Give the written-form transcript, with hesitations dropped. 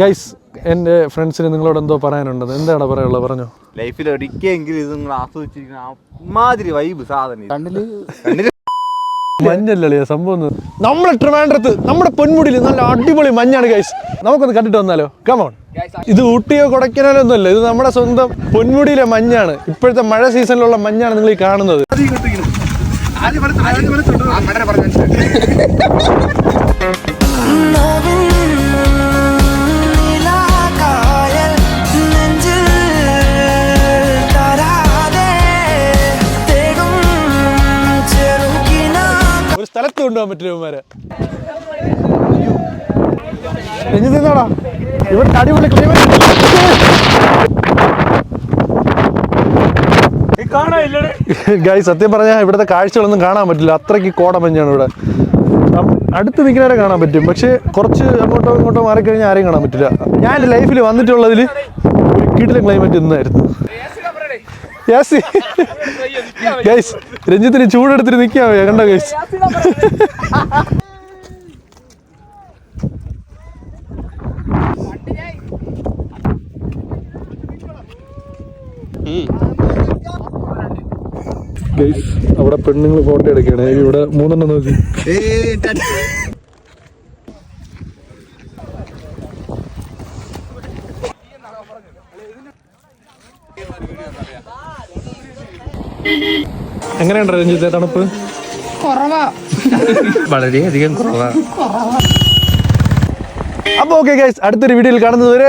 Guys, എൻ്റെ ഫ്രണ്ട്സിന് നിങ്ങളോട് എന്തോ പറയാനുണ്ടെന്ന്. എന്താണ് പറയാനുള്ളത്? പറഞ്ഞോ. ലൈഫിൽ ഒരിക്കലെങ്കിലും ഇത് നിങ്ങൾ ആസ്വദിച്ചിരിക്കുന്ന അമ്മാതിരി വൈബ് സാധനം കണ്ണില് മഞ്ഞല്ലേ സംഭവം. നമ്മളെ ട്രിവാൻഡ്രത്ത് നമ്മുടെ പൊന്മുടിയിൽ നല്ല അടിപൊളി മഞ്ഞാണ് ഗൈസ്. നമുക്കൊന്ന് കണ്ടിട്ട് വന്നാലോ? കമോൺ. ഇത് ഊട്ടിയോ കൊടൈക്കനാലോ ഒന്നുമല്ല, ഇത് നമ്മുടെ സ്വന്തം പൊന്മുടിയിലെ മഞ്ഞാണ്. ഇപ്പോഴത്തെ മഴ സീസണിലുള്ള മഞ്ഞാണ് നിങ്ങൾ ഈ കാണുന്നത്. ഒരു സ്ഥലത്ത് കൊണ്ടുപോകാൻ പറ്റില്ല ഇവന്മാരെ. നിന്നാടാ ഇവിടുത്തെ അടിപൊളി ക്ലൈമറ്റ്. ഗൈസ്, സത്യം പറഞ്ഞാൽ ഇവിടുത്തെ കാഴ്ചകളൊന്നും കാണാൻ പറ്റില്ല, അത്രയ്ക്ക് കോടമഞ്ഞാണ് ഇവിടെ. അടുത്ത് നിൽക്കുന്നവരെ കാണാൻ പറ്റും, പക്ഷേ കുറച്ച് അങ്ങോട്ടോ ഇങ്ങോട്ടോ മാറിക്കഴിഞ്ഞാൽ ആരെയും കാണാൻ പറ്റില്ല. ഞാൻ എൻ്റെ ലൈഫിൽ വന്നിട്ടുള്ളതിൽ ഒരു കിടിലൻ ക്ലൈമറ്റ് ഇന്നായിരുന്നു. ഗൈസ്, രഞ്ജിത്തിന് ചൂടെടുത്തിട്ട് നിൽക്കാൻ വയ്യ, കണ്ടോ ഗൈസ്? ഗൈസ്, അവിടെ പെണ്ണുങ്ങൾ ഫോട്ടോ എടുക്കുകയാണ്. ഇവിടെ 3 നോക്കി. എങ്ങനെയുണ്ട് രഞ്ജിത്തെ തണുപ്പ്? കുറവാ, വളരെയധികം കുറവാ. അപ്പോൾ ഓക്കെ ഗൈസ്, അടുത്തൊരു വീഡിയോയിൽ കാണുന്നത് വരെ